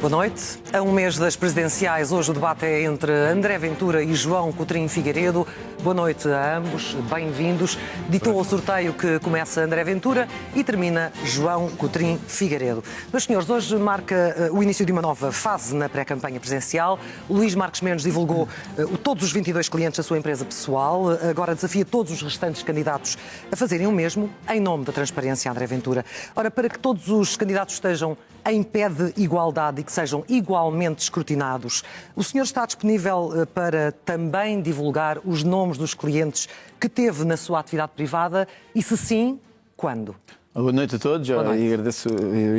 Boa noite. A um mês das presidenciais, hoje o debate é entre André Ventura e João Coutinho Figueiredo. Boa noite a ambos, bem-vindos. Ditou ao sorteio que começa André Ventura e termina João Coutinho Figueiredo. Meus senhores, hoje marca o início de uma nova fase na pré-campanha presidencial. O Luís Marques Mendes divulgou todos os 22 clientes da sua empresa pessoal. Agora desafia todos os restantes candidatos a fazerem o mesmo, em nome da transparência, André Ventura. Ora, para que todos os candidatos estejam em pé de igualdade e que sejam igualmente escrutinados, o senhor está disponível para também divulgar os nomes dos clientes que teve na sua atividade privada e, se sim, quando? Boa noite a todos e agradeço.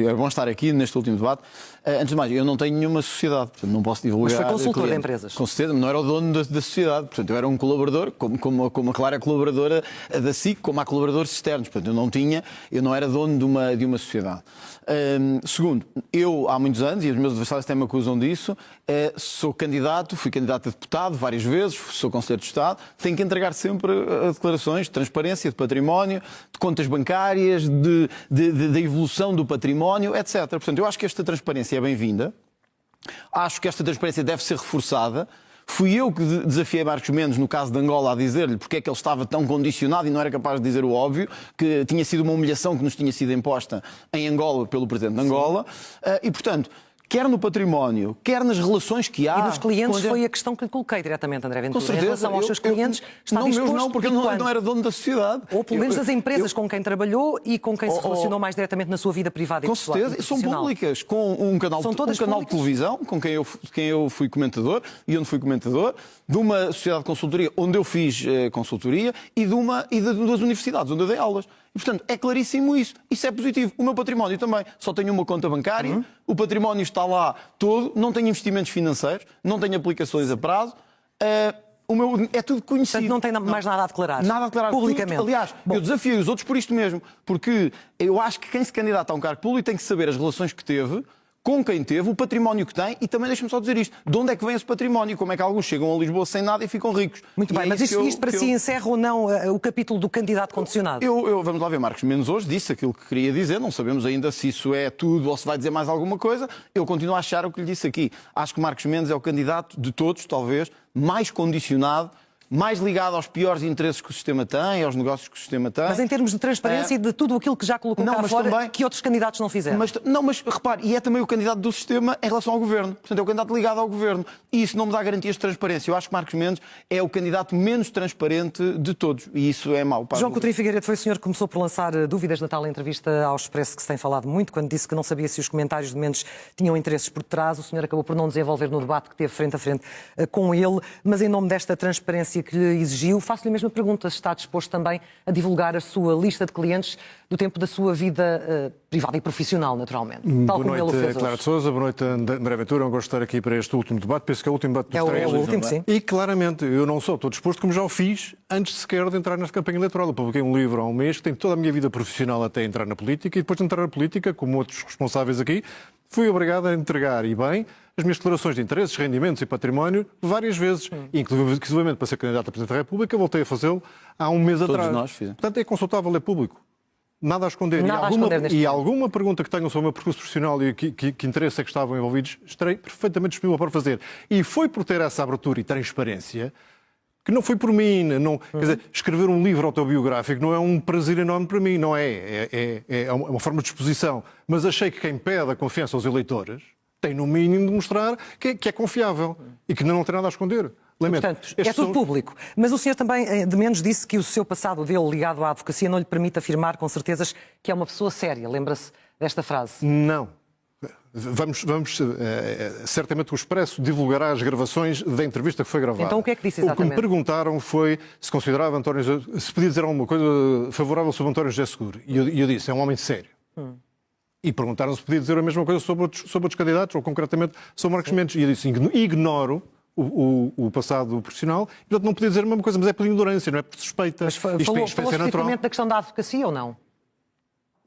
É bom estar aqui neste último debate. Antes de mais, eu não tenho nenhuma sociedade, portanto não posso divulgar. Mas foi consultor de empresas? Com certeza, não era o dono da sociedade, portanto eu era um colaborador, como a Clara é colaboradora da SIC, como há colaboradores externos, portanto eu não era dono de uma sociedade. Segundo, eu há muitos anos, e os meus adversários até me acusam disso, fui candidato a deputado várias vezes, sou conselheiro de Estado, tenho que entregar sempre declarações de transparência, de património, de contas bancárias, da evolução do património, etc. Portanto, eu acho que esta transparência é bem-vinda, acho que esta transparência deve ser reforçada. Fui eu que desafiei Marcos Mendes, no caso de Angola, a dizer-lhe porque é que ele estava tão condicionado e não era capaz de dizer o óbvio, que tinha sido uma humilhação que nos tinha sido imposta em Angola pelo Presidente de Angola. E, portanto, quer no património, quer nas relações que há... E dos clientes foi a questão que lhe coloquei diretamente, André Ventura. Com certeza. Em relação aos seus clientes, está não, disposto... Não, porque eu não era dono da sociedade. Ou pelo menos das empresas com quem trabalhou e com quem se relacionou mais diretamente na sua vida privada e pessoal. Com certeza, são públicas. Com um canal de televisão, com quem eu fui comentador e onde fui comentador, de uma sociedade de consultoria onde eu fiz consultoria e de duas universidades onde eu dei aulas. E, portanto, é claríssimo isso. Isso é positivo. O meu património também. Só tenho uma conta bancária, o património está lá todo, não tenho investimentos financeiros, não tenho aplicações a prazo. É tudo conhecido. Portanto, não tem mais nada a declarar. Nada a declarar. Publicamente. Tudo. Aliás, eu desafio os outros por isto mesmo. Porque eu acho que quem se candidata a um cargo público tem que saber as relações que teve, com quem teve, o património que tem, e também deixa-me só dizer isto, de onde é que vem esse património, como é que alguns chegam a Lisboa sem nada e ficam ricos. Muito bem, mas isto para si encerra ou não o capítulo do candidato condicionado? Vamos lá ver, Marcos Mendes hoje disse aquilo que queria dizer, não sabemos ainda se isso é tudo ou se vai dizer mais alguma coisa, eu continuo a achar o que lhe disse aqui. Acho que Marcos Mendes é o candidato de todos, talvez, mais condicionado, mais ligado aos piores interesses que o sistema tem, aos negócios que o sistema tem. Mas em termos de transparência e de tudo aquilo que já colocou cá fora, também, que outros candidatos não fizeram. Mas repare, e é também o candidato do sistema em relação ao governo. Portanto, é o candidato ligado ao governo. E isso não me dá garantias de transparência. Eu acho que Marcos Mendes é o candidato menos transparente de todos. E isso é mau. João Coutinho Figueiredo foi o senhor que começou por lançar dúvidas na tal entrevista ao Expresso que se tem falado muito, quando disse que não sabia se os comentários de Mendes tinham interesses por trás. O senhor acabou por não desenvolver no debate que teve frente a frente com ele. Mas em nome desta transparência que lhe exigiu, faço-lhe a mesma pergunta, se está disposto também a divulgar a sua lista de clientes do tempo da sua vida privada e profissional, naturalmente. Tal como ele o fez hoje. Clara de Sousa, boa noite, André Ventura. Eu gosto de estar aqui para este último debate, penso que é o último debate dos três. É o último, sim. E claramente, eu não sou, estou disposto, como já o fiz, antes sequer de entrar nesta campanha eleitoral. Eu publiquei um livro há um mês que tem toda a minha vida profissional até entrar na política, e depois de entrar na política, como outros responsáveis aqui, fui obrigado a entregar, e bem, as minhas declarações de interesses, rendimentos e património várias vezes, inclusivamente para ser candidato a Presidente da República, voltei a fazê-lo há um mês atrás. Todos nós fizemos. Portanto, é consultável, é público. Nada a esconder. E alguma pergunta que tenham sobre o meu percurso profissional e que interesse é que estavam envolvidos, estarei perfeitamente disponível para fazer. E foi por ter essa abertura e transparência que não foi por mim. Não, quer dizer, escrever um livro autobiográfico não é um prazer enorme para mim, não é? É uma forma de exposição. Mas achei que quem pede a confiança aos eleitores tem, no mínimo, de mostrar que é confiável e que não tem nada a esconder. Lamento. Portanto, é tudo público. Mas o senhor também, de menos, disse que o seu passado dele ligado à advocacia não lhe permite afirmar com certezas que é uma pessoa séria. Lembra-se desta frase? Não. Vamos certamente o Expresso divulgará as gravações da entrevista que foi gravada. Então o que é que disse exatamente? O que me perguntaram foi se considerava se podia dizer alguma coisa favorável sobre António José Seguro. E eu disse, é um homem sério. E perguntaram se podia dizer a mesma coisa sobre outros candidatos, ou concretamente sobre Marcos Mendes. E eu disse, ignoro o passado profissional, e portanto não podia dizer a mesma coisa, mas é por ignorância, não é por suspeita. Mas falou especificamente da questão da advocacia ou não?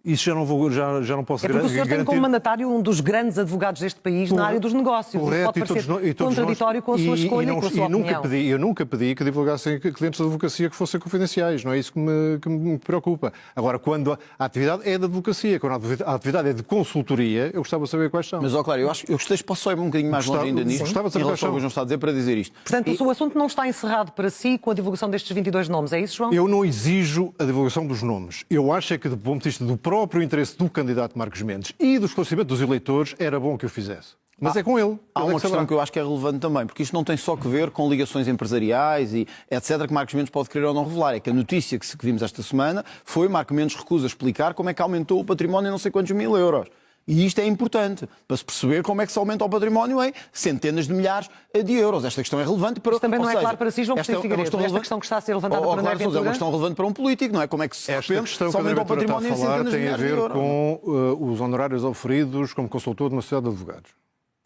Isso já não posso É porque o senhor tem como garantir. mandatário um dos grandes advogados deste país na área dos negócios. Correto, Isso pode parecer contraditório com a sua escolha e com a sua opinião. Eu nunca pedi que divulgassem clientes de advocacia que fossem confidenciais. Não é isso que me preocupa. Agora, quando a atividade é de advocacia, quando a atividade é de consultoria, eu gostava de saber quais são. Mas, claro, eu gostei, posso ir um bocadinho mais longe ainda nisto, gostava de saber em relação ao que o João está a dizer, para dizer isto. Portanto, o assunto não está encerrado para si com a divulgação destes 22 nomes, é isso, João? Eu não exijo a divulgação dos nomes. Eu acho é que, do ponto de vista do próprio interesse do candidato Marcos Mendes e do esclarecimento dos eleitores, era bom que eu fizesse. Mas é com ele. Há uma questão que eu acho que é relevante também, porque isto não tem só que ver com ligações empresariais e etc. que Marcos Mendes pode querer ou não revelar. É que a notícia que vimos esta semana foi Marcos Mendes recusa explicar como é que aumentou o património em não sei quantos mil euros. E isto é importante, para se perceber como é que se aumenta o património em centenas de milhares de euros. Esta questão é relevante para... Isto também não é claro para si, João Coutinho Figueiredo. Esta questão que está a ser levantada por André Ventura... É uma questão relevante para um político, não é? Como é que se Esta questão que André Ventura está a falar tem a ver com os honorários oferidos como consultor de uma sociedade de advogados.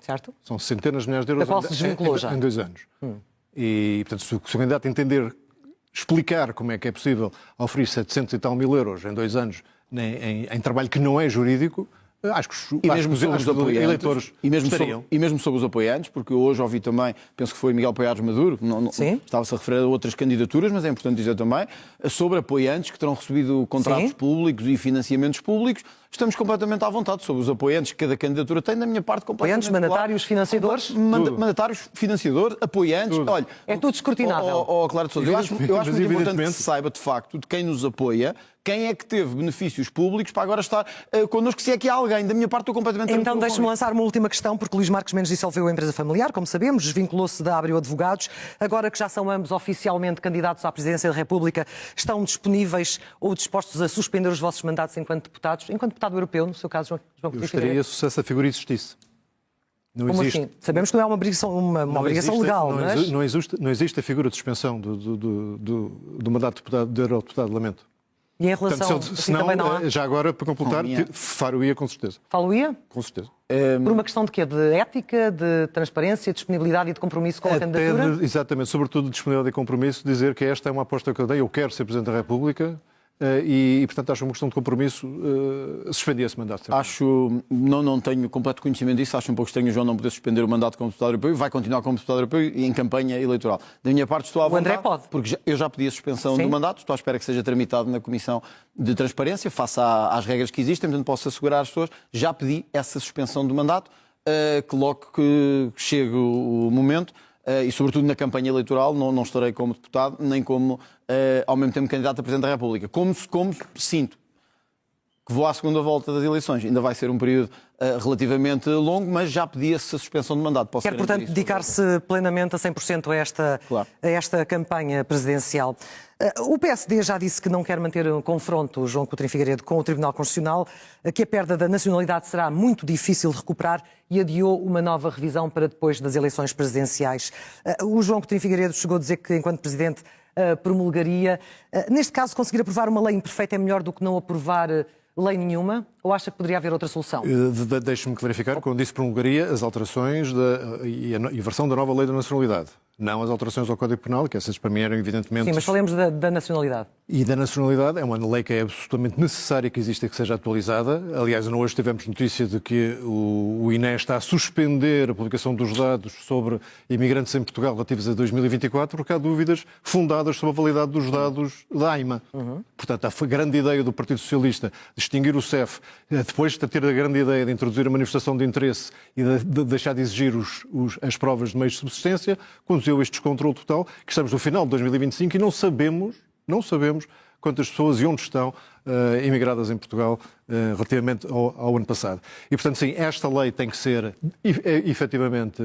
Certo? São centenas de milhares de euros da qual se desvinculou já. Em 2 anos. E, portanto, se o candidato entender, explicar como é que é possível oferir 700 e tal mil euros em 2 anos em trabalho que não é jurídico... Acho que os eleitores e mesmo sobre os apoiantes, porque eu hoje ouvi também, penso que foi Miguel Poiares Maduro, estava-se a referir a outras candidaturas, mas é importante dizer também, sobre apoiantes que terão recebido contratos públicos e financiamentos públicos. Estamos completamente à vontade sobre os apoiantes que cada candidatura tem, da minha parte, completamente. Apoiantes, mandatários, financiadores? Mandatários, financiadores, apoiantes. Olha, é tudo escrutinável. Claro de Sousa, eu acho muito importante que se saiba, de facto, de quem nos apoia, quem é que teve benefícios públicos para agora estar connosco, se é que há alguém. Da minha parte, estou completamente... Então, deixe-me lançar uma última questão, porque Luís Marcos Mendes dissolveu a empresa familiar, como sabemos, desvinculou-se da Abreu Advogados. Agora que já são ambos oficialmente candidatos à presidência da República, estão disponíveis ou dispostos a suspender os vossos mandatos enquanto deputados? Enquanto deputado europeu, no seu caso, João Coutinho Figueiredo? Eu gostaria se essa figura existisse. Não Como existe. Assim? Sabemos que não é uma obrigação legal, mas... Não existe a figura de suspensão do mandato de eurodeputado, lamento. E em relação... Portanto, senão, também não há... já agora, para completar, faro-ia com certeza. Falo-ia? Com certeza. Por uma questão de quê? De ética, de transparência, de disponibilidade e de compromisso com a candidatura? Exatamente, sobretudo de disponibilidade e compromisso, dizer que esta é uma aposta que eu dei, eu quero ser Presidente da República, e, portanto, acho uma questão de compromisso suspender esse mandato. Não tenho completo conhecimento disso, acho um pouco estranho o João não poder suspender o mandato como deputado europeu, vai continuar como deputado europeu e em campanha eleitoral. Da minha parte estou à vontade, André pode. Porque eu já pedi a suspensão do mandato, estou à espera que seja tramitado na Comissão de Transparência, face às regras que existem, portanto posso assegurar às pessoas, já pedi essa suspensão do mandato, que logo que chegue o momento, e sobretudo na campanha eleitoral, não estarei como deputado, nem como, ao mesmo tempo, candidato a Presidente da República. Como sinto que vou à segunda volta das eleições, ainda vai ser um período relativamente longo, mas já pedi essa suspensão de mandato. Quer, portanto, dedicar-se plenamente a 100% a esta campanha presidencial. O PSD já disse que não quer manter um confronto, João Coutinho Figueiredo, com o Tribunal Constitucional, que a perda da nacionalidade será muito difícil de recuperar e adiou uma nova revisão para depois das eleições presidenciais. O João Coutinho Figueiredo chegou a dizer que, enquanto Presidente, promulgaria. Neste caso, conseguir aprovar uma lei imperfeita é melhor do que não aprovar lei nenhuma? Ou acha que poderia haver outra solução? Deixe-me clarificar. Quando disse promulgaria, as alterações e a versão da nova lei da nacionalidade. Não as alterações ao Código Penal, que essas para mim eram evidentemente... Sim, mas falemos da nacionalidade. E da nacionalidade é uma lei que é absolutamente necessária que exista e que seja atualizada. Aliás, hoje tivemos notícia de que o INE está a suspender a publicação dos dados sobre imigrantes em Portugal relativos a 2024 porque há dúvidas fundadas sobre a validade dos dados da AIMA. Portanto, a grande ideia do Partido Socialista de extinguir o CEF, depois de ter a grande ideia de introduzir a manifestação de interesse e de deixar de exigir as provas de meios de subsistência, conduziu este descontrole total, que estamos no final de 2025 e não sabemos quantas pessoas e onde estão imigradas em Portugal relativamente ao ano passado. E, portanto, sim, esta lei tem que ser efetivamente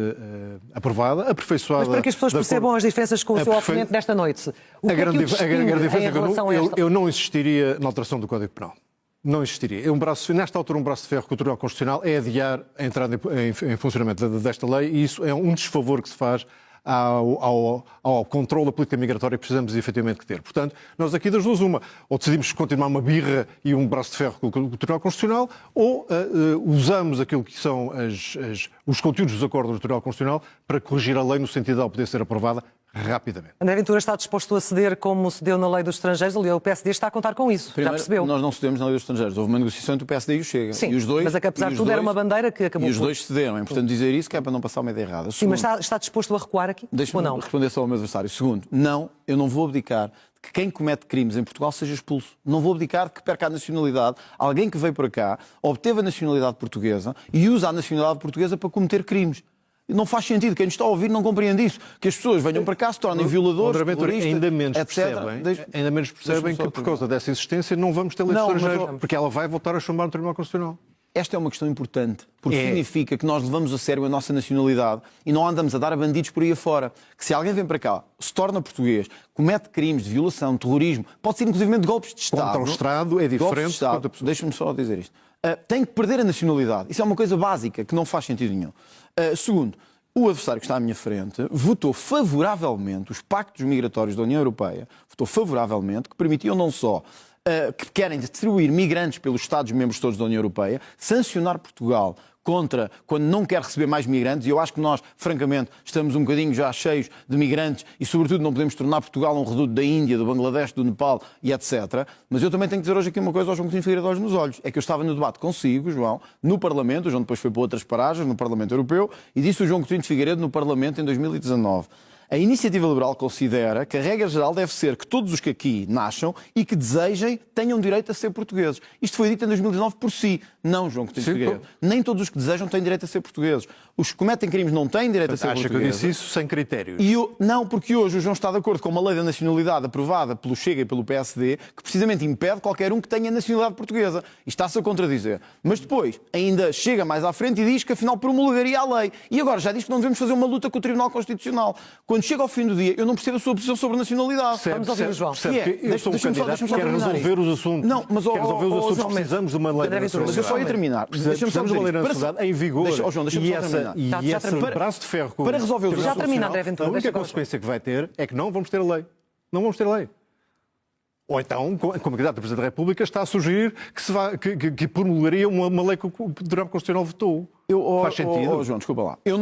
aprovada, aperfeiçoada... Mas para que as pessoas percebam as diferenças com o seu oponente desta noite, o que é que o distingue em relação a esta... Eu não insistiria na alteração do Código Penal. Não existiria. Nesta altura, um braço de ferro que o Tribunal Constitucional é adiar a entrada em funcionamento desta lei e isso é um desfavor que se faz ao controle da política migratória que precisamos efetivamente de ter. Portanto, nós aqui das duas uma, ou decidimos continuar uma birra e um braço de ferro com o Tribunal Constitucional, ou usamos aquilo que são os conteúdos dos acordos do Tribunal Constitucional para corrigir a lei no sentido de ela poder ser aprovada rapidamente. André Ventura está disposto a ceder como cedeu na lei dos estrangeiros? Ali, o PSD está a contar com isso, Primeiro, já percebeu? Nós não cedemos na lei dos estrangeiros. Houve uma negociação entre o PSD e o Chega. Sim, e os dois, mas é que apesar de tudo era uma bandeira que acabou E os por... dois cederam. É importante dizer isso, que é para não passar uma ideia errada. Sim, mas está disposto a recuar aqui? Ou Deixa-me não? responder só ao meu adversário. Segundo, não, eu não vou abdicar de que quem comete crimes em Portugal seja expulso. Não vou abdicar de que perca a nacionalidade. Alguém que veio para cá, obteve a nacionalidade portuguesa e usa a nacionalidade portuguesa para cometer crimes. Não faz sentido. Quem nos está a ouvir não compreende isso. Que as pessoas venham para cá, se tornem violadores, terroristas, ainda menos etc. Ainda menos percebem que por causa dessa existência não vamos ter lei Não, mas estrangeira, porque ela vai voltar a chumbar no Tribunal Constitucional. Esta é uma questão importante, porque significa que nós levamos a sério a nossa nacionalidade e não andamos a dar a bandidos por aí afora. Que se alguém vem para cá, se torna português, comete crimes de violação, terrorismo, pode ser inclusive de golpes de Estado. Contra o Estado é diferente. Deixa-me só dizer isto. Tem que perder a nacionalidade. Isso é uma coisa básica, que não faz sentido nenhum. Segundo, o adversário que está à minha frente votou favoravelmente os pactos migratórios da União Europeia, votou favoravelmente, que permitiam não só que querem distribuir migrantes pelos Estados-membros todos da União Europeia, sancionar Portugal contra quando não quer receber mais migrantes, e eu acho que nós, francamente, estamos um bocadinho já cheios de migrantes e, sobretudo, não podemos tornar Portugal um reduto da Índia, do Bangladesh, do Nepal e etc. Mas eu também tenho que dizer hoje aqui uma coisa ao João Coutinho Figueiredo olhos nos olhos. É que eu estava no debate consigo, João, no Parlamento, o João depois foi para outras paragens, no Parlamento Europeu, e disse o João Coutinho Figueiredo no Parlamento em 2019. A Iniciativa Liberal considera que a regra geral deve ser que todos os que aqui nasçam e que desejem tenham direito a ser portugueses. Isto foi dito em 2019 por si. Não, João Coutinho Figueiredo. Nem todos os que desejam têm direito a ser portugueses. Os que cometem crimes não têm direito a ser portugueses. Acha que eu disse isso sem critérios? Não, porque hoje o João está de acordo com uma lei da nacionalidade aprovada pelo Chega e pelo PSD que precisamente impede qualquer um que tenha nacionalidade portuguesa. E está-se a contradizer. Mas depois ainda chega mais à frente e diz que afinal promulgaria a lei. E agora já diz que não devemos fazer uma luta com o Tribunal Constitucional. Quando chega ao fim do dia, eu não percebo a sua posição sobre a nacionalidade. Vamos ouvir o João. Eu sou um candidato que quer resolver os assuntos. Não, mas quer resolver os assuntos. Precisamos de uma lei da nacionalidade. Mas eu só ia terminar. Precisamos de uma lei da nacionalidade em vigor. João, deixa-me só terminar. E esse braço de ferro para resolver os já termina, André Ventura. A única consequência que vai ter é que não vamos ter lei. Não vamos ter lei. Ou então, como candidato a Presidente da República, está a sugerir que promulgaria uma lei que o Tribunal Constitucional votou. Faz sentido? João, desculpa lá. Eu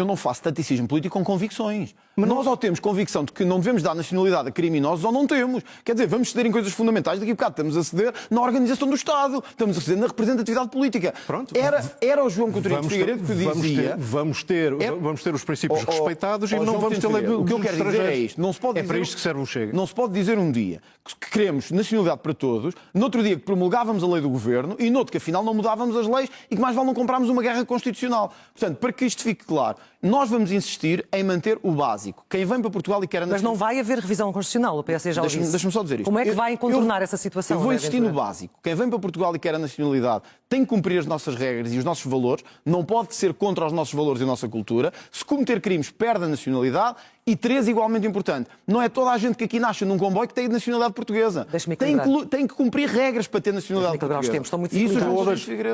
não faço taticismo político com convicções. Mas nós ou temos convicção de que não devemos dar nacionalidade a criminosos ou não temos. Quer dizer, vamos ceder em coisas fundamentais. Daqui a bocado estamos a ceder na organização do Estado. Estamos a ceder na representatividade política. Pronto. Era o João Coutinho Figueiredo que dizia... Vamos ter os princípios respeitados e não vamos ter lei dos estrangeiros. O que eu quero dizer é isto. Não se pode dizer, para isto que serve o Chega. Não se pode dizer um dia que queremos nacionalidade para todos, no outro dia que promulgávamos a lei do governo e no outro que afinal não mudávamos as leis e que mais vale não comprarmos uma guerra constitucional. Portanto, para que isto fique claro, nós vamos insistir em manter o básico. Quem vem para Portugal e quer a Mas não vai haver revisão constitucional, o PSD já o disse. Deixa-me só dizer isto. Como é que vai contornar essa situação? Eu vou insistir no básico. Quem vem para Portugal e quer a nacionalidade tem que cumprir as nossas regras e os nossos valores, não pode ser contra os nossos valores e a nossa cultura. Se cometer crimes, perde a nacionalidade. E três, igualmente importante, não é toda a gente que aqui nasce num comboio que tem nacionalidade portuguesa. Tem que cumprir regras para ter nacionalidade portuguesa. Estão muito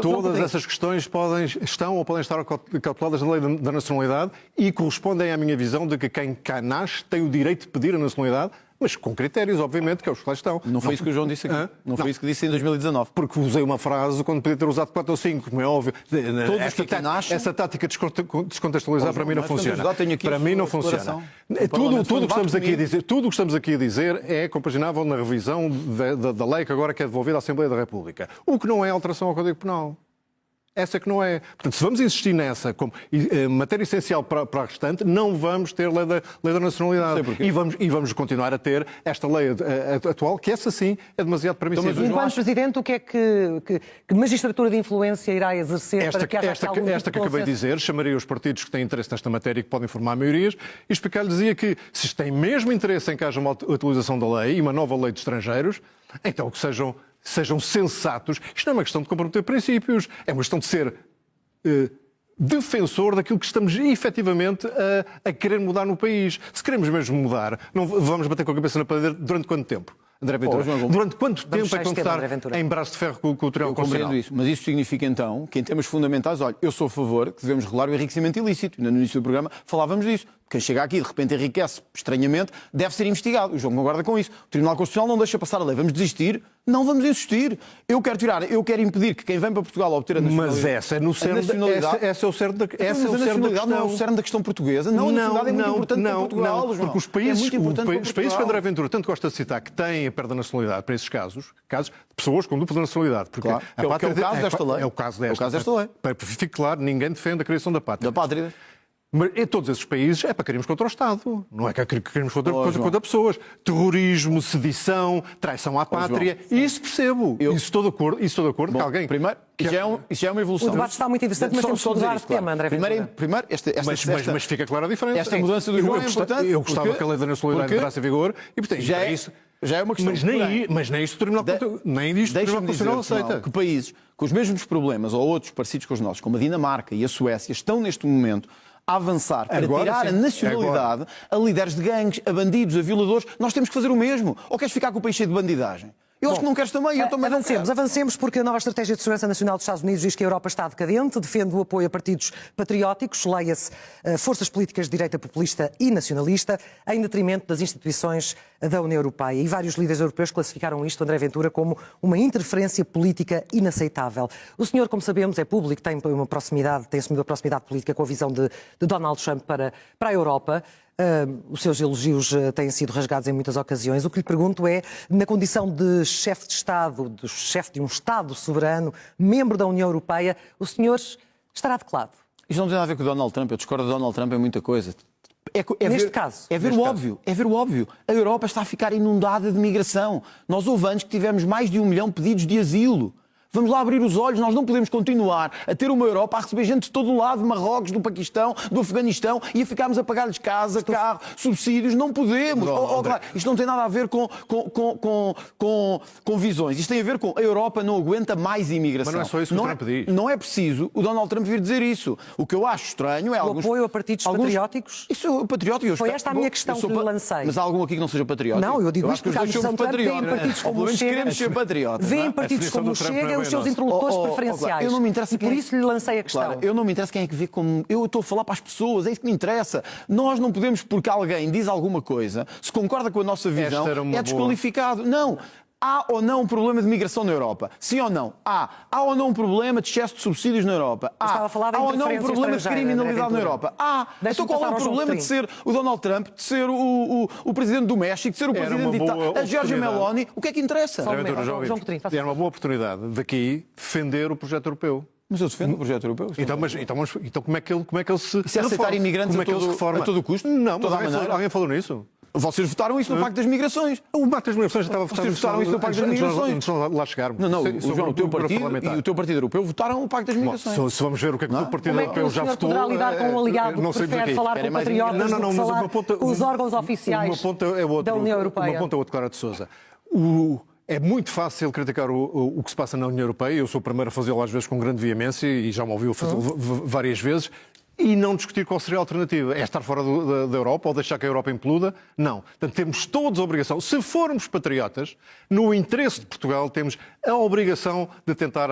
todas essas questões podem estar cauteladas na lei da nacionalidade e correspondem à minha visão de que quem cá nasce tem o direito de pedir a nacionalidade, mas com critérios, obviamente, que é os que lá estão. Não foi isso que o João disse aqui. Não foi isso que disse em 2019. Porque usei uma frase quando podia ter usado 4 ou 5, como é óbvio. Essa tática de descontextualizar para mim não funciona. Para mim não funciona. Tudo o que estamos aqui a dizer é compaginável na revisão da lei que agora é devolvida à Assembleia da República. O que não é alteração ao Código Penal. Essa que não é. Portanto, se vamos insistir nessa como matéria essencial para a restante, não vamos ter lei da nacionalidade. E vamos continuar a ter esta lei atual, que essa sim é demasiado permissiva. Então, enquanto Presidente, o que é que magistratura de influência irá exercer para que haja esta que acabei de dizer, chamaria os partidos que têm interesse nesta matéria e que podem formar maiorias, e explicar-lhes dizia que se têm mesmo interesse em que haja uma atualização da lei e uma nova lei de estrangeiros, então que sejam sensatos. Isto não é uma questão de comprometer princípios, é uma questão de ser defensor daquilo que estamos efetivamente a querer mudar no país. Se queremos mesmo mudar, não vamos bater com a cabeça na parede durante quanto tempo? André Ventura, durante quanto tempo é que vamos estar em braço de ferro com o Tribunal Constitucional? Isso, mas isso significa então que em temas fundamentais, olha, eu sou a favor que devemos regular o enriquecimento ilícito. No início do programa falávamos disso. quem chega aqui de repente enriquece estranhamente, deve ser investigado. O João concorda com isso. O Tribunal Constitucional não deixa passar a lei. Vamos desistir? Não vamos insistir. Eu quero impedir que quem vem para Portugal obter a nacionalidade... Mas essa é no cerne esse é o cerne da questão. Mas a nacionalidade não é o cerne da questão portuguesa. Não, a nacionalidade é muito importante para Portugal, João. Porque os países que André Ventura tanto gosta de citar que têm a perda da nacionalidade para esses casos de pessoas com dupla nacionalidade. Porque claro, que é o caso desta lei. É o caso desta lei. Para que fique claro, ninguém defende a criação da pátria. Da pátria. Mas em todos esses países é para queremos contra o Estado. Não é que queremos contra pessoas. Terrorismo, sedição, traição à pátria. Isso percebo. Isso estou de acordo. Bom, que alguém... Primeiro, isso já é uma evolução. O debate está muito interessante, mas temos que mudar de tema, André Ventura. Primeiro, mas fica clara a diferença. Esta mudança do João é importante. Eu gostava que a lei da nacionalidade entrasse em vigor e, portanto, já é uma questão. Mas nem isto o Tribunal Constitucional aceita. Que países com os mesmos problemas ou outros parecidos com os nossos, como a Dinamarca e a Suécia, estão neste momento a avançar para tirar a nacionalidade a líderes de gangues, a bandidos, a violadores. Nós temos que fazer o mesmo. Ou queres ficar com o país cheio de bandidagem? Eu acho que não queres também. Eu também avancemos, porque a nova Estratégia de Segurança Nacional dos Estados Unidos diz que a Europa está decadente, defende o apoio a partidos patrióticos, leia-se forças políticas de direita populista e nacionalista, em detrimento das instituições da União Europeia. E vários líderes europeus classificaram isto, André Ventura, como uma interferência política inaceitável. O senhor, como sabemos, é público, tem assumido a proximidade política com a visão de Donald Trump para a Europa. Os seus elogios têm sido rasgados em muitas ocasiões. O que lhe pergunto é, na condição de chefe de Estado, de chefe de um Estado soberano, membro da União Europeia, o senhor estará de que lado? Isto não tem nada a ver com o Donald Trump. Eu discordo de Donald Trump em muita coisa. Neste caso. É ver o óbvio. A Europa está a ficar inundada de migração. Nós houve anos que tivemos mais de 1 milhão de pedidos de asilo. Vamos lá abrir os olhos, nós não podemos continuar a ter uma Europa a receber gente de todo o lado, de Marrocos, do Paquistão, do Afeganistão, e a ficarmos a pagar-lhes casa, carro, subsídios. Não podemos. Claro, isto não tem nada a ver com visões. Isto tem a ver com a Europa não aguenta mais imigração. Mas não é só isso que o Trump diz. Não é preciso o Donald Trump vir dizer isso. O que eu acho estranho é o apoio a partidos patrióticos? Isso é patriótico. Foi esta a minha questão que lhe lancei. Mas há algum aqui que não seja patriótico? Não, eu digo isto porque a Administração Trump vê em partidos como o Chega, vê em partidos como o Chega os seus interlocutores preferenciais. Eu não me interessa e por isso lhe lancei a questão. Claro, eu não me interessa quem é que vê como... Eu estou a falar para as pessoas, é isso que me interessa. Nós não podemos, porque alguém diz alguma coisa, se concorda com a nossa visão, é desqualificado. Não. Há ou não um problema de migração na Europa? Sim ou não? Há ou não um problema de excesso de subsídios na Europa? Há ou não um problema de criminalidade na Europa? Então qual é o problema de ser o Donald Trump, de ser o presidente do México, de ser o presidente de Itália, a Giorgia Meloni? O que é que interessa? Era uma boa oportunidade daqui defender o projeto europeu. Mas eu defendo o projeto europeu. Então como é que ele se... Se aceitar imigrantes a todo o custo? Não, mas alguém falou nisso? Vocês votaram isso no Pacto das Migrações. O Pacto das Migrações já estava votado. Vocês votaram isso no Pacto das Migrações. Antes de lá chegarmos. Não, João, o teu partido e o teu partido europeu votaram o Pacto das Migrações. Se vamos ver o que é que o teu partido europeu já votou... Como é que o senhor poderá lidar com um aliado que prefere falar com patriotas do que falar com os órgãos oficiais da União Europeia? Uma ponta é outro, Clara de Sousa. É muito fácil criticar o que se passa na União Europeia. Eu sou o primeiro a fazê-lo às vezes com grande veemência e já me ouviu várias vezes. E não discutir qual seria a alternativa. É estar fora da Europa ou deixar que a Europa imploda? Não. Portanto, temos todos a obrigação, se formos patriotas, no interesse de Portugal, temos a obrigação de tentar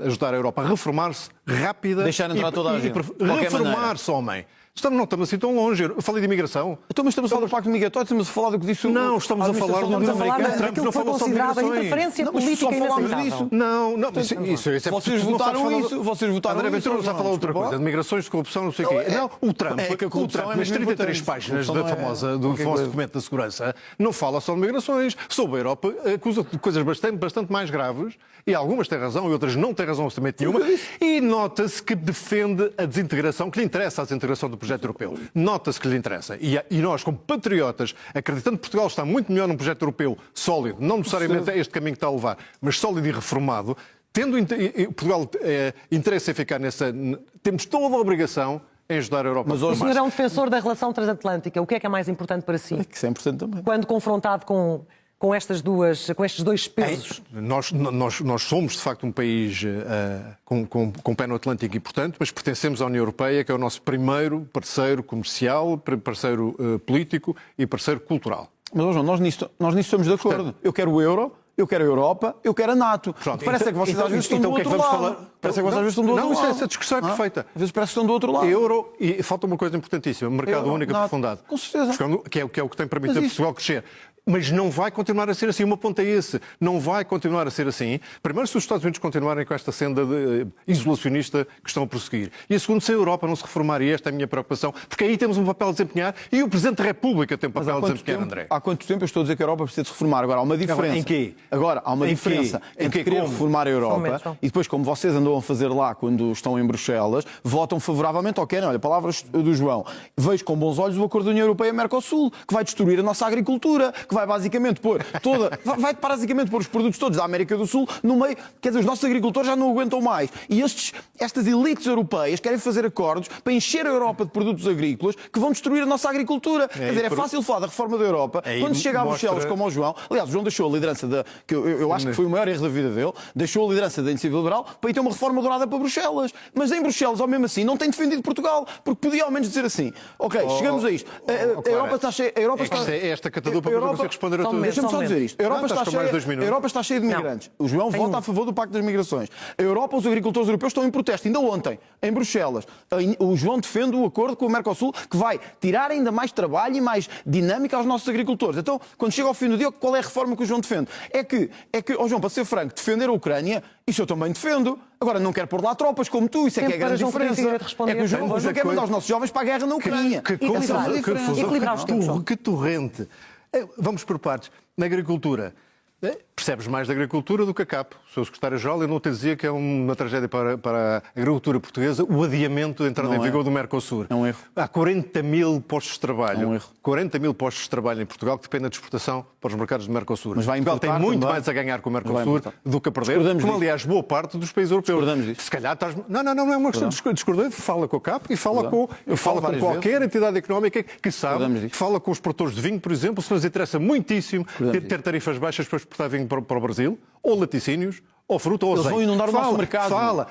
ajudar a Europa a reformar-se rápida. Deixar entrar toda a gente. Reformar-se, homem. Não estamos assim tão longe. Eu falei de imigração. Então, mas estamos a falar do Pacto Migratório, estamos a falar do que disse o... Não, estamos a falar do americano. Trump não falou só de migrações. Interferência política inaceitável. Não, isso é... Vocês votaram isso. Vocês votaram André isso. Ventura está a falar outra coisa, de migrações, de corrupção, não sei o quê. Não, o Trump, nas 33 páginas do famoso documento da segurança, não fala só de migrações. Sobre a Europa, acusa de coisas bastante mais graves, e algumas têm razão e outras não têm razão absolutamente nenhuma, e nota-se que defende a desintegração, que lhe interessa a desintegração do projeto europeu. Nota-se que lhe interessa. E nós, como patriotas, acreditando que Portugal está muito melhor num projeto europeu sólido, não necessariamente é este caminho que está a levar, mas sólido e reformado, tendo Portugal interesse em ficar nessa... Temos toda a obrigação em ajudar a Europa. Mas o senhor é um defensor da relação transatlântica. O que é mais importante para si? Que 100% também. Quando confrontado com estes dois pesos? Nós somos, de facto, um país com pé no Atlântico e, portanto, mas pertencemos à União Europeia, que é o nosso primeiro parceiro comercial, parceiro político e parceiro cultural. Mas, João, nós nisso estamos de acordo. Eu quero o euro, eu quero a Europa, eu quero a NATO. Pronto, parece que vocês às vezes estão do outro lado. Parece que vocês às vezes estão do outro lado. Não, essa discussão é perfeita. Às vezes parece que estão do outro lado. Euro, e falta uma coisa importantíssima, mercado Euro, único NATO, aprofundado. com certeza. Que é o que tem permitido a Portugal crescer. Mas não vai continuar a ser assim. Uma ponta é esse. Não vai continuar a ser assim. Primeiro, se os Estados Unidos continuarem com esta senda isolacionista que estão a prosseguir. E a segunda, se a Europa não se reformar, e esta é a minha preocupação, porque aí temos um papel a desempenhar e o Presidente da República tem um papel a desempenhar, André. Há quanto tempo eu estou a dizer que a Europa precisa de se reformar? Agora, há uma diferença. Em quê? Agora, há uma diferença entre querer reformar a Europa e depois, como vocês andam a fazer lá quando estão em Bruxelas, votam favoravelmente ao que olha, palavras do João. Vejo com bons olhos o acordo da União Europeia-Mercosul, que vai destruir a nossa agricultura, que vai basicamente pôr vai basicamente pôr os produtos todos da América do Sul no meio. Quer dizer, os nossos agricultores já não aguentam mais. E estas elites europeias querem fazer acordos para encher a Europa de produtos agrícolas que vão destruir a nossa agricultura. Quer dizer, é fácil falar da reforma da Europa quando se chega a Bruxelas, como ao João. Aliás, o João deixou a liderança que eu acho que foi o maior erro da vida dele, deixou a liderança da Iniciativa Liberal para ir ter uma reforma dourada para Bruxelas. Mas em Bruxelas, ao mesmo assim, não tem defendido Portugal, porque podia ao menos dizer assim: ok, chegamos a isto. A Europa está cheia. Esta catadupa para você responder a tudo. Deixa-me só dizer isto. A Europa está cheia de migrantes. O João vota a favor do Pacto das Migrações. A Europa, os agricultores europeus estão em protesto. Ainda ontem, em Bruxelas, o João defende o acordo com o Mercosul que vai tirar ainda mais trabalho e mais dinâmica aos nossos agricultores. Então, quando chega ao fim do dia, qual é a reforma que o João defende? É que João, para ser franco, defender a Ucrânia, isso eu também defendo. Agora, não quero pôr lá tropas como tu, isso é que é a grande diferença. É que o João não quer mandar os nossos jovens para a guerra na Ucrânia. Que torrente. Vamos por partes. Na agricultura, percebes mais da agricultura do que a CAP. O Sr. Secretário-Geral, eu não te dizia que é uma tragédia para a agricultura portuguesa o adiamento da entrada em vigor do Mercosul. É um erro. Há 40 mil postos de trabalho. É um erro. 40 mil postos de trabalho em Portugal que dependem de exportação para os mercados do Mercosul. Mas vai Portugal tem muito também. mais a ganhar com o Mercosul do que a perder, como aliás boa parte dos países europeus. Se calhar estás... Não é uma questão de discordar. Fala com a CAP e fala com qualquer entidade económica que sabe, fala com os produtores de vinho, por exemplo, se nos interessa muitíssimo ter tarifas baixas para exportar vinho para o Brasil, ou laticínios, ou fruta, ou azeite. Eles vão inundar o nosso mercado.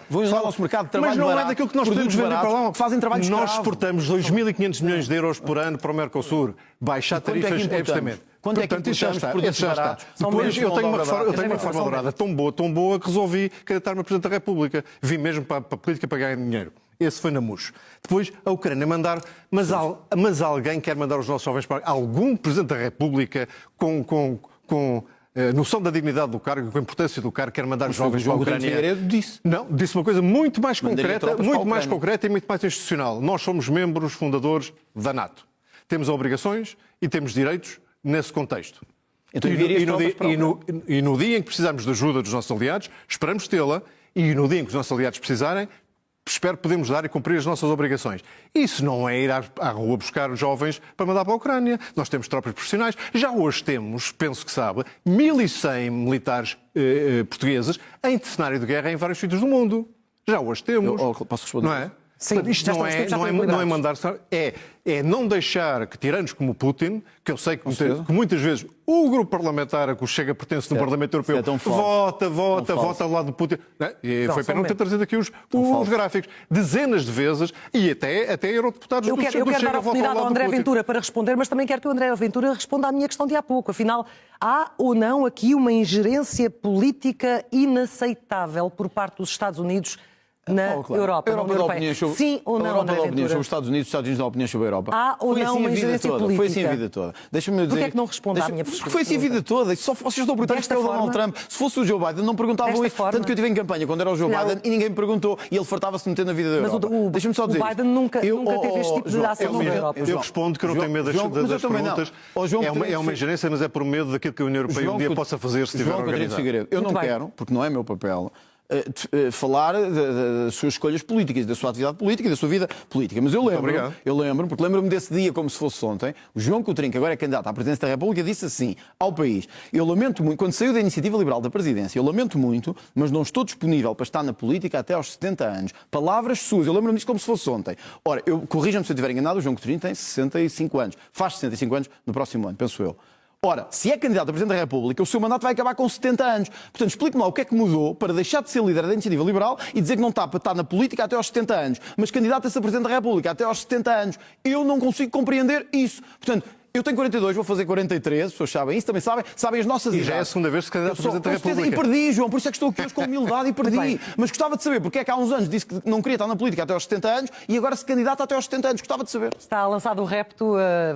Vão inundar o nosso mercado de trabalho. Mas não é daquilo que nós podemos vender para lá. Fazem trabalho escravo. Nós exportamos 2.500 milhões de euros por ano para o Mercosul. Baixar tarifas é justamente. Quando é que importamos produtos baratos? Depois eu tenho uma reforma dourada tão boa que resolvi candidatar-me a Presidente da República. Vim mesmo para a política para ganhar dinheiro. Esse foi na MUS. Depois a Ucrânia mandar... Mas alguém quer mandar os nossos jovens para... Algum Presidente da República com noção da dignidade do cargo, com a importância do cargo, quer mandar os jovens para a Ucrânia. Disse uma coisa muito mais concreta e muito mais institucional. Nós somos membros fundadores da NATO. Temos obrigações e temos direitos nesse contexto. Então, e no dia em que precisarmos de ajuda dos nossos aliados, esperamos tê-la, e no dia em que os nossos aliados precisarem, espero que podemos dar e cumprir as nossas obrigações. Isso não é ir à rua buscar jovens para mandar para a Ucrânia. Nós temos tropas profissionais. Já hoje temos, penso que sabe, 1.100 militares portugueses em cenário de guerra em vários sítios do mundo. Já hoje temos. Posso responder? Não é? Sim, portanto, isto não é mandar... É não deixar que tiranos como Putin, que eu sei que muitas vezes o grupo parlamentar a que o Chega pertence no Parlamento Europeu vota ao lado do Putin. Foi para não ter trazido aqui os gráficos. Dezenas de vezes e até eurodeputados do Chega. Eu quero dar a oportunidade ao André Ventura para responder, mas também quero que o André Ventura responda à minha questão de há pouco. Afinal, há ou não aqui uma ingerência política inaceitável por parte dos Estados Unidos na Europa, na União Europeia? Sim ou não, a Europa André dá opinião Ventura? sobre os Estados Unidos dão opiniões sobre a Europa. Há ou não uma ingerência política? Foi assim a vida toda. Deixa-me dizer... Porquê é que não responde à minha pergunta? Porque foi assim a vida toda. Só vocês estão a perguntar isto é o Donald Trump. Se fosse o Joe Biden, não perguntavam isso. Tanto que eu estive em campanha quando era o Joe Biden e ninguém me perguntou e ele fartava-se de meter na vida da Europa. Deixa-me só dizer o Biden nunca teve este tipo de ação na Europa. Eu respondo que eu não tenho medo das perguntas. É uma ingerência, mas é por medo daquilo que a União Europeia um dia possa fazer se estiver organizado. Eu não quero, porque não é meu papel, falar das suas escolhas políticas, da sua atividade política e da sua vida política. Mas eu lembro-me desse dia como se fosse ontem. O João Coutrinho, que agora é candidato à presidência da República, disse assim ao país: eu lamento muito, quando saiu da Iniciativa Liberal da presidência, eu lamento muito, mas não estou disponível para estar na política até aos 70 anos. Palavras suas, eu lembro-me disto como se fosse ontem. Ora, corrija-me se eu estiver enganado, o João Coutrinho tem 65 anos. Faz 65 anos no próximo ano, penso eu. Ora, se é candidato a Presidente da República, o seu mandato vai acabar com 70 anos. Portanto, explique-me lá o que é que mudou para deixar de ser líder da Iniciativa Liberal e dizer que não está para estar na política até aos 70 anos, mas candidato a ser Presidente da República até aos 70 anos. Eu não consigo compreender isso. Portanto, Eu tenho 42, vou fazer 43, as pessoas sabem isso, também sabem as nossas idades. Já é a segunda vez que se candidata a Presidente da República. E perdi, João, por isso é que estou aqui hoje com humildade e perdi. Mas gostava de saber porque é que há uns anos disse que não queria estar na política até aos 70 anos e agora se candidata até aos 70 anos. Gostava de saber. Está lançado o repto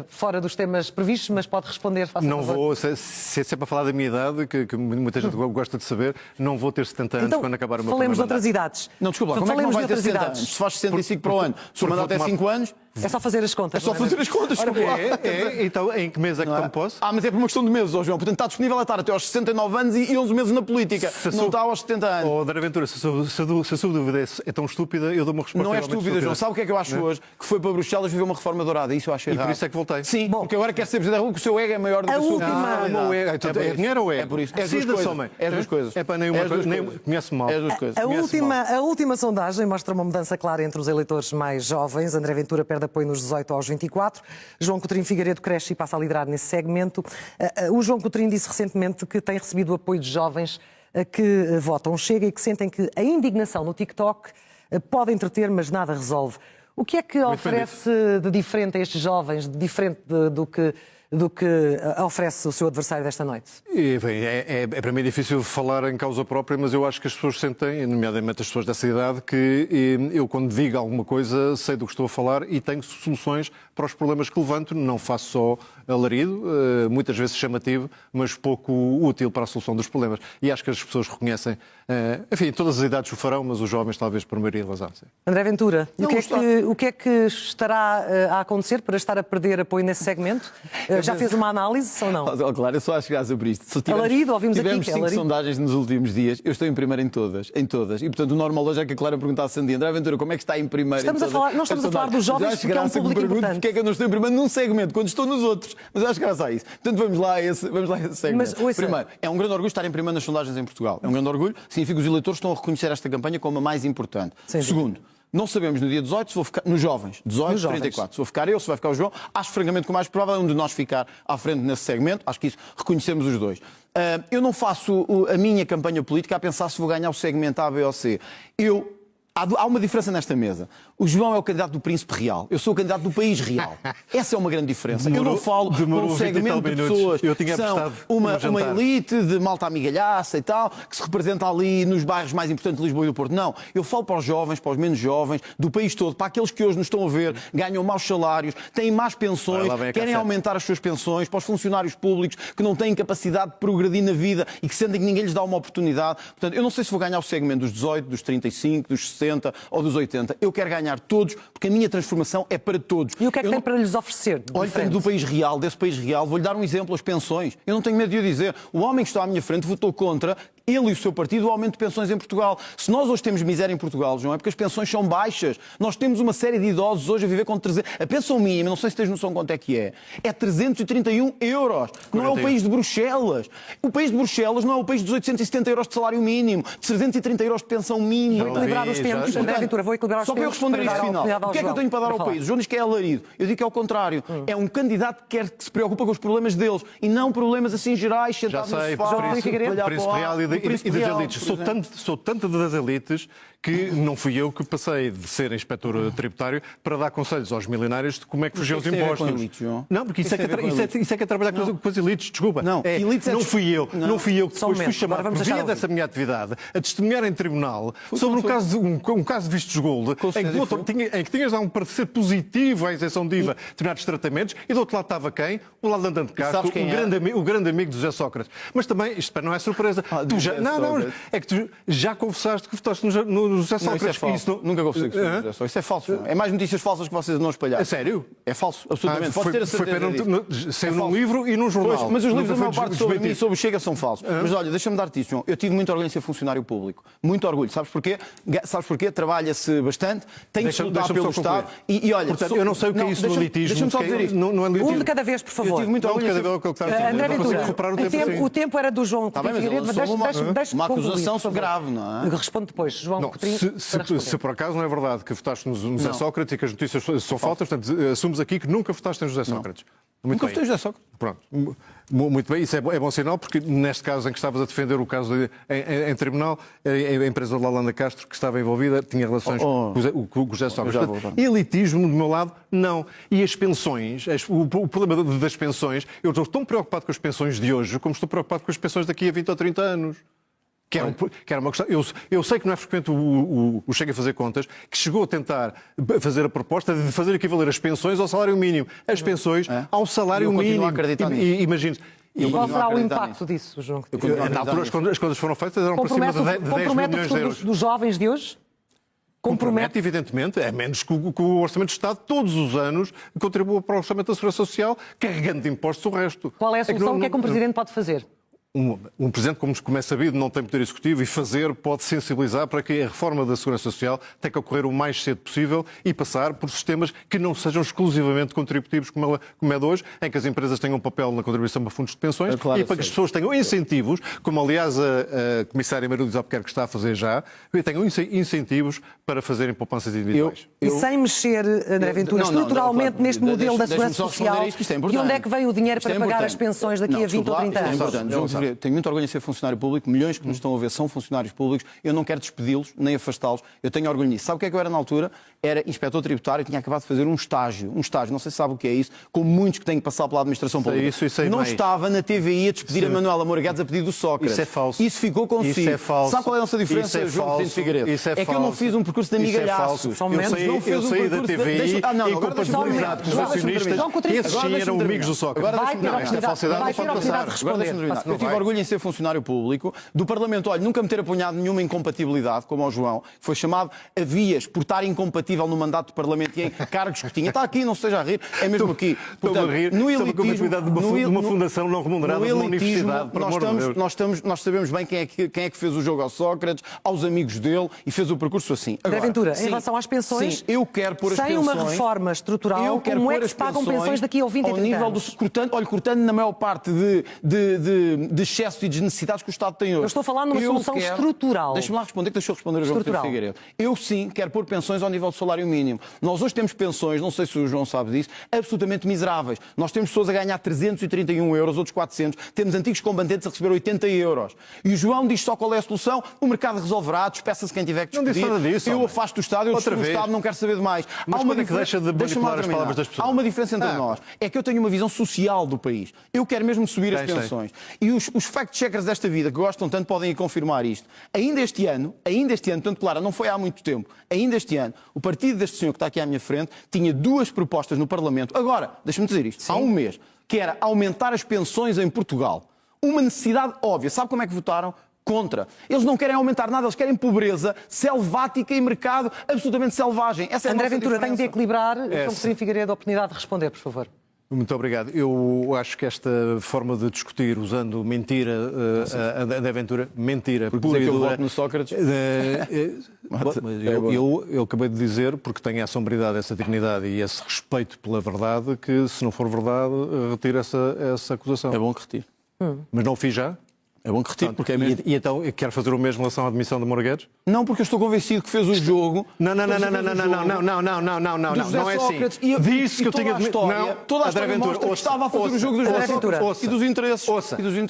fora dos temas previstos, mas pode responder. Não vou, se é para falar da minha idade, que muita gente gosta de saber, não vou ter 70 anos então, quando acabar o meu falemos de primeiro outras mandato. idades. Não, desculpa, como é que não vai ter 70 anos? Se faz 65 para o ano, se o mandato é 5 anos... É só fazer as contas. É só fazer as contas. Então, em que mês é que tomo posse? Mas é por uma questão de meses, João. Portanto, está disponível a estar até aos 69 anos e 11 meses na política. Não está aos 70 anos. André Ventura, se a sua dúvida é tão estúpida, eu dou uma resposta. Não é estúpida, João. Sabe o que é que eu acho hoje? Que foi para Bruxelas viver uma reforma dourada. Isso eu acho errado. E por isso é que voltei. Sim, porque agora quer ser Presidente da República, o seu ego é maior do que a sua personalidade. É dinheiro ou é? É por isso. É as duas coisas. É as duas coisas. É para nenhuma coisa. Conhece-me mal. É as duas coisas. A última sondagem mostra uma mudança clara entre os eleitores mais jovens. André Ventura perde apoio nos 18 aos 24. João Coutinho Figueiredo cresce e passa a liderar nesse segmento. O João Coutinho disse recentemente que tem recebido o apoio de jovens que votam Chega e que sentem que a indignação no TikTok pode entreter, mas nada resolve. O que é que oferece de diferente a estes jovens, de diferente do que oferece o seu adversário desta noite? Para mim é difícil falar em causa própria, mas eu acho que as pessoas sentem, nomeadamente as pessoas dessa idade, que eu, quando digo alguma coisa, sei do que estou a falar e tenho soluções para os problemas que levanto. Não faço só alarido, muitas vezes chamativo, mas pouco útil para a solução dos problemas. E acho que as pessoas reconhecem, enfim, todas as idades o farão, mas os jovens talvez por maioria razão. Sim. André Ventura, o que é que estará a acontecer para estar a perder apoio nesse segmento? Já fez uma análise ou não? Claro, eu só acho graça por isto. Alarido, ouvimos aqui. Tivemos 5 sondagens nos últimos dias, eu estou em primeiro em todas. E, portanto, o normal hoje é que a Clara perguntasse a André Ventura como é que está em primeiro. Nós estamos a falar dos jovens porque é um público importante. Porque é que eu não estou em primeiro num segmento, quando estou nos outros? Mas eu acho graça a isso. Portanto, vamos lá a esse segmento. Mas, primeiro, é um grande orgulho estar em primeiro nas sondagens em Portugal. É um grande orgulho, significa que os eleitores estão a reconhecer esta campanha como a mais importante. Segundo, não sabemos no dia 18 se vou ficar nos jovens, 18, 34, se vou ficar eu, se vai ficar o João. Acho francamente que o mais provável é um de nós ficar à frente nesse segmento. Acho que isso reconhecemos os dois. Eu não faço a minha campanha política a pensar se vou ganhar o segmento A, B ou C. Há uma diferença nesta mesa. O João é o candidato do Príncipe Real. Eu sou o candidato do País Real. Essa é uma grande diferença. Eu não falo com um segmento de pessoas que são uma elite de malta amigalhaça e tal, que se representa ali nos bairros mais importantes de Lisboa e do Porto. Não. Eu falo para os jovens, para os menos jovens, do país todo, para aqueles que hoje nos estão a ver, ganham maus salários, têm más pensões, querem aumentar as suas pensões, para os funcionários públicos que não têm capacidade de progredir na vida e que sentem que ninguém lhes dá uma oportunidade. Portanto, eu não sei se vou ganhar o segmento dos 18, dos 35, dos 60 ou dos 80. Eu quero ganhar todos, porque a minha transformação é para todos. E o que é que tem para lhes oferecer? Olha, tenho do País Real, desse País Real, vou-lhe dar um exemplo, as pensões. Eu não tenho medo de o dizer. O homem que está à minha frente votou contra, ele e o seu partido, o aumento de pensões em Portugal. Se nós hoje temos miséria em Portugal, João, é porque as pensões são baixas. Nós temos uma série de idosos hoje a viver com 300... A pensão mínima, não sei se tens noção quanto é que é 331 euros. Não é o país de Bruxelas. O país de Bruxelas não é o país dos 870 euros de salário mínimo, de 330 euros de pensão mínima. Vou equilibrar os tempos, André Ventura, vou equilibrar os tempos. Só para eu responder isto final. O que é que eu tenho para dar ao país? O João diz que é alarido. Eu digo que é o contrário. É um candidato que se preocupa com os problemas deles e não problemas assim gerais, sentados no sofá. Príncipe Real e das elites. Sou tanto das elites que não fui eu que passei de ser inspector tributário para dar conselhos aos milionários de como é que fugiam os impostos. Não, porque isso é que é trabalhar com as elites, desculpa. Não fui eu que depois fui chamado por via dessa minha atividade a testemunhar em tribunal sobre um caso de vistos gold em que tinhas de dar um parecer positivo à isenção de IVA de determinados tratamentos e do outro lado estava quem? O Landante de Castro, o grande amigo de José Sócrates. Mas também, isto não é surpresa. É que tu já confessaste que votaste no José Sócrates. Não, isso é falso. Nunca confessei que José Sócrates. Isso é falso. É mais notícias falsas que vocês não espalharam. É sério? É falso, absolutamente. Pode ter a certeza. Saiu num livro e num jornal. Pois, mas os livros, a maior parte sobre mim e sobre o Chega são falsos. Mas olha, deixa-me dar-te isto, João. Eu tive muito orgulho em ser funcionário público. Muito orgulho. Sabes porquê? Trabalha-se bastante, tem que lutar pelo Estado. E olha, portanto, eu não sei o que é isso do elitismo. Deixa-me só dizer isto. Um de cada vez, por favor. Eu tive muito orgulho. André Ventura, o tempo era do João Coutinho Figueiredo, mas uma acusação grave, não é? Responde depois, João Coutinho. Se por acaso não é verdade que votaste no José Sócrates e que as notícias são falsas, portanto, assumes aqui que nunca votaste em José Sócrates. Muito bem. José Sócrates. Pronto. Muito bem, isso é bom sinal, porque neste caso em que estavas a defender o caso em tribunal, a empresa de Lalanda Castro, que estava envolvida, tinha relações com o José Sócrates. Portanto, elitismo, do meu lado, não. E as pensões, o problema das pensões, eu estou tão preocupado com as pensões de hoje como estou preocupado com as pensões daqui a 20 ou 30 anos. Que era uma questão. Eu sei que não é frequente o Chega a fazer contas, que chegou a tentar fazer a proposta de fazer equivaler as pensões ao salário mínimo. As pensões ao salário mínimo. Imagine. Qual será o impacto disso, João? Na altura, as contas foram feitas, eram para cima de 10 milhões de euros. Dos jovens de hoje? Compromete, evidentemente, é menos que o Orçamento de Estado, todos os anos, contribua para o Orçamento da Segurança Social, carregando de impostos o resto. Qual é a solução? O que é que um Presidente pode fazer? Um Presidente, como é sabido, não tem poder executivo e fazer pode sensibilizar para que a reforma da Segurança Social tenha que ocorrer o mais cedo possível e passar por sistemas que não sejam exclusivamente contributivos, como é de hoje, em que as empresas tenham um papel na contribuição para fundos de pensões e para que as pessoas tenham incentivos, como aliás a Comissária Maria Luísa Albuquerque está a fazer já, que tenham incentivos para fazerem poupanças individuais. E sem mexer, André Ventura, estruturalmente neste modelo da Segurança Social, de onde é que vem o dinheiro para pagar as pensões daqui a 20 ou 30 anos? Tenho muito orgulho em ser funcionário público, milhões que nos estão a ver são funcionários públicos, eu não quero despedi-los nem afastá-los, eu tenho orgulho nisso. Sabe o que é que eu era na altura? Era inspetor tributário e tinha acabado de fazer um estágio, não sei se sabe o que é isso, como muitos que têm que passar pela administração pública. Não estava na TVI a despedir a Manuela Moura Guedes a pedido do Sócrates. Isso é falso. Isso ficou consigo. Isso é falso. Sabe qual é a nossa diferença, João Presidente Figueiredo? É que eu não fiz um percurso de amigalhaço. Eu saí da TVI e compatibilizado com os acionistas e esses sim eram amigos do Sócrates. Esta falsidade não pode passar. Eu tive orgulho em ser funcionário público, do Parlamento, olha, nunca me ter apanhado nenhuma incompatibilidade, como ao João, foi chamado a vias por estar incompatível no mandato do Parlamento e em cargos que tinha. Está aqui, não se esteja a rir, é mesmo aqui. Portanto, a rir no sobre a compatibilidade de uma fundação não remunerada de uma universidade, por amor de Deus. Nós sabemos bem quem é que fez o jogo ao Sócrates, aos amigos dele e fez o percurso assim. André Ventura, em relação às pensões, sim, eu quero pôr as sem pensões, uma reforma estrutural, como é que se pagam pensões daqui a 20 e 30 anos? Cortando na maior parte de excesso e desnecessidades que o Estado tem hoje. Eu estou a falar numa solução estrutural. Deixa-me lá responder, que deixa eu responder a João Coutinho Figueiredo. Eu sim quero pôr pensões ao nível do salário mínimo. Nós hoje temos pensões, não sei se o João sabe disso, absolutamente miseráveis. Nós temos pessoas a ganhar 331 euros, outros 400. Temos antigos combatentes a receber 80 euros. E o João diz só qual é a solução. O mercado resolverá, despeça-se quem tiver que despedir. Não disse nada disso. Eu afasto do Estado, eu destruo o Estado, não quero saber de mais. Mas quando é que deixa de manipular as palavras das pessoas? Há uma diferença entre nós. É que eu tenho uma visão social do país. Eu quero mesmo subir as pensões. E os fact-checkers desta vida, que gostam tanto, podem ir confirmar isto. Ainda este ano, portanto, claro, não foi há muito tempo, ainda este ano, o partido deste senhor que está aqui à minha frente tinha duas propostas no Parlamento. Agora, deixa-me dizer isto, há um mês, que era aumentar as pensões em Portugal. Uma necessidade óbvia. Sabe como é que votaram? Contra. Eles não querem aumentar nada, eles querem pobreza selvática e mercado absolutamente selvagem. Essa é André Ventura, tenho de equilibrar. João Coutinho Figueiredo, a oportunidade de responder, por favor. Muito obrigado. Eu acho que esta forma de discutir usando mentira, André Ventura, mentira pura e dura. Eu dura. voto no Sócrates. Eu acabei de dizer, porque tenho essa hombridade, essa dignidade e esse respeito pela verdade, que se não for verdade, retiro essa acusação. É bom que retire. Mas não o fiz já? É bom que retire, porque é mesmo. E então, quer fazer o mesmo em relação à admissão de Moura Guedes? Não, porque eu estou convencido que fez o jogo. Não é assim. Disse que eu tinha história. Toda a história mostra que estava a fazer o jogo dos Sócrates e dos interesses.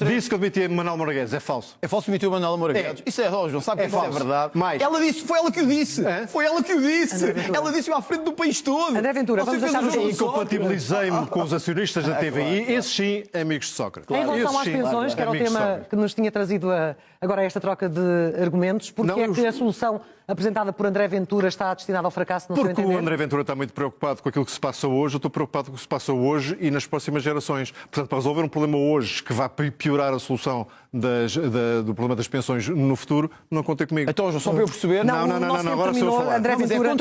Disse que eu admitia Manuel Moura Guedes. É falso. É falso admitir o Manuel Moura Guedes. Isso é, João, sabe que falso. É verdade. Ela disse, foi ela que o disse. Foi ela que o disse. Ela disse-o à frente do país todo. André Ventura, vamos deixar o jogo. Incompatibilizei-me com os acionistas da TVI. Esses sim, amigos de Sócrates. Em relação às pensões, que era o tema que nos tinha trazido agora esta troca de argumentos, porque é que a solução apresentada por André Ventura está destinada ao fracasso, no seu entender? Porque o André Ventura está muito preocupado com aquilo que se passa hoje, eu estou preocupado com o que se passa hoje e nas próximas gerações. Portanto, para resolver um problema hoje que vai piorar a solução do problema das pensões no futuro, não contem comigo. Então, só para eu perceber... Não, agora sou eu a falar. André Ventura,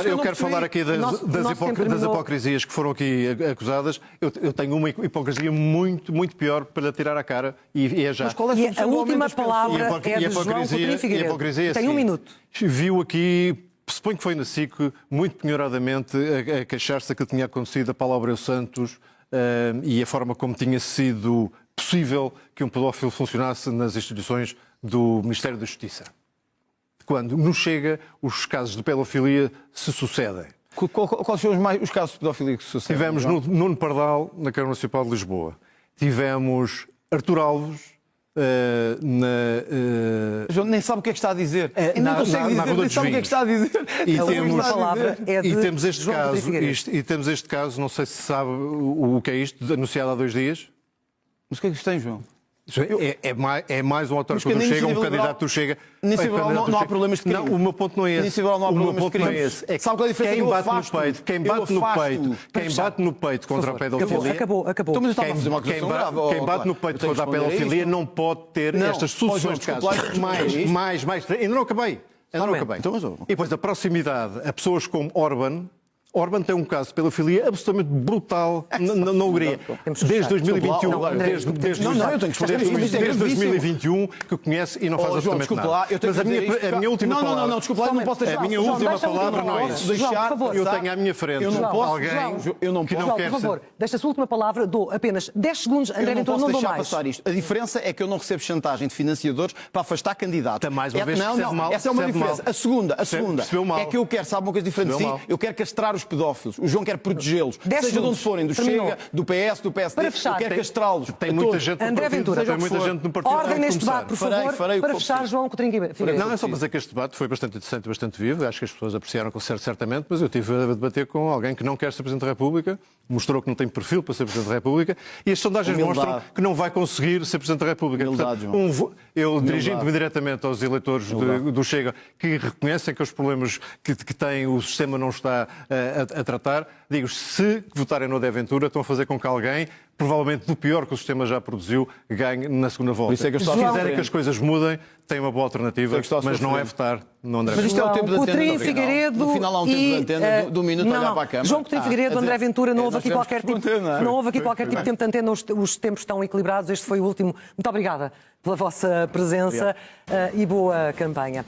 eu quero falar aqui das hipocrisias que foram aqui acusadas. Eu tenho uma hipocrisia muito, muito pior para lhe tirar à cara e é já. Mas qual é a última palavra é de João Coutinho Figueiredo. Tem um minuto. Viu aqui, suponho que foi na SIC, muito penhoradamente a queixar-se que tinha acontecido a Paulo Abreu Santos e a forma como tinha sido possível que um pedófilo funcionasse nas instituições do Ministério da Justiça. Quando nos chega, os casos de pedofilia se sucedem. Quais são os casos de pedofilia que sucedem? Tivemos Nuno Pardal, na Câmara Municipal de Lisboa. Tivemos Artur Alves, João nem sabe o que é que está a dizer. na Nem consegue dizer, Rua nem dos sabe o que é que está a dizer. E A temos, última palavra é de e temos este João Coutinho caso, Figueiredo. e temos este caso, não sei se sabe o que é isto, anunciado há 2 dias. Mas o que é que isto tem, João? É mais um autor Mas que do na Chega, um iniciativa candidato do Chega. Na iniciativa liberal candidato do não há Chega. problemas de crime. Não, o meu ponto não é esse. Na iniciativa liberal não há O meu problemas de ponto não é crime. esse. É que Sabe qual é a diferença? quem Eu bate no afasto-o. peito, quem Eu bate no afasto-o. peito, quem bate no peito contra a pedofilia. Acabou. Então, mas eu estava a fazer uma Quem acusação grave. quem bate no peito contra a pedofilia não pode ter Não. estas Ó, João, sucessões de desculpa casos. lá, Mais. Ainda não acabei. Então, mas, E depois a proximidade a pessoas como Orban. Orban tem um caso de pedofilia absolutamente brutal na Hungria. Desde 2021, Não, eu tenho que explicar isto. Isto é desde gravíssimo. 2021 que o conhece e não faz João, absolutamente desculpa nada. lá, eu tenho Mas que dizer isto. a minha última palavra... Não, desculpa lá, eu não posso deixar. A minha João, última deixa a última palavra não é palavra. isso. João, por favor. Eu tenho à minha frente Eu não posso, alguém eu não que posso. não João, quer por favor, deixa a sua última palavra, dou apenas 10 segundos, André Eu não Ventura, posso não dou deixar mais. passar isto. A diferença é que eu não recebo chantagem de financiadores para afastar candidatos. Então, mais uma vez, não, percebe mal, essa é uma percebe diferença. mal. A segunda Percebeu mal. é que eu quero, sabe uma coisa diferente de si? Percebeu mal. Eu quero castrar os pedófilos. O João quer protegê-los. 10 Seja de onde segundos. forem, do Terminou. Chega, do PS, do PSD, Para fechar, eu quero castrá-los. Tem A muita todos. gente no André partido, Ventura, tem muita gente no partido. Ordem neste começar. debate, por favor, Farei o para que fechar, for João Coutinho Figueiredo. Não, é só para dizer que este debate foi bastante interessante e bastante vivo. Acho que as pessoas apreciaram com certamente, mas eu tive a debater com alguém que não quer ser Presidente da República, mostrou que não tem perfil para ser Presidente da República, e as sondagens Humildade. mostram que não vai conseguir ser Presidente da República. Humildade, Portanto, eu dirigindo-me diretamente aos eleitores do Chega, que reconhecem que os problemas que têm o sistema não está a tratar, digo, se votarem no André Ventura, estão a fazer com que alguém, provavelmente do pior que o sistema já produziu, ganhe na segunda volta. isso é que eu Se estou à sua quiserem frente. que as coisas mudem, tem uma boa alternativa, Isso é que estou à sua mas não é frente. votar no André Mas isto é o Ventura. tempo de antena. Coutinho no final. Figueiredo No final há um tempo de antena, do minuto a olhar para a câmara. João Coutinho Figueiredo, André Ventura, não houve aqui qualquer tipo, não houve aqui qualquer tipo de tempo de antena, os tempos estão equilibrados, este foi o último. Muito obrigada pela vossa presença e boa campanha.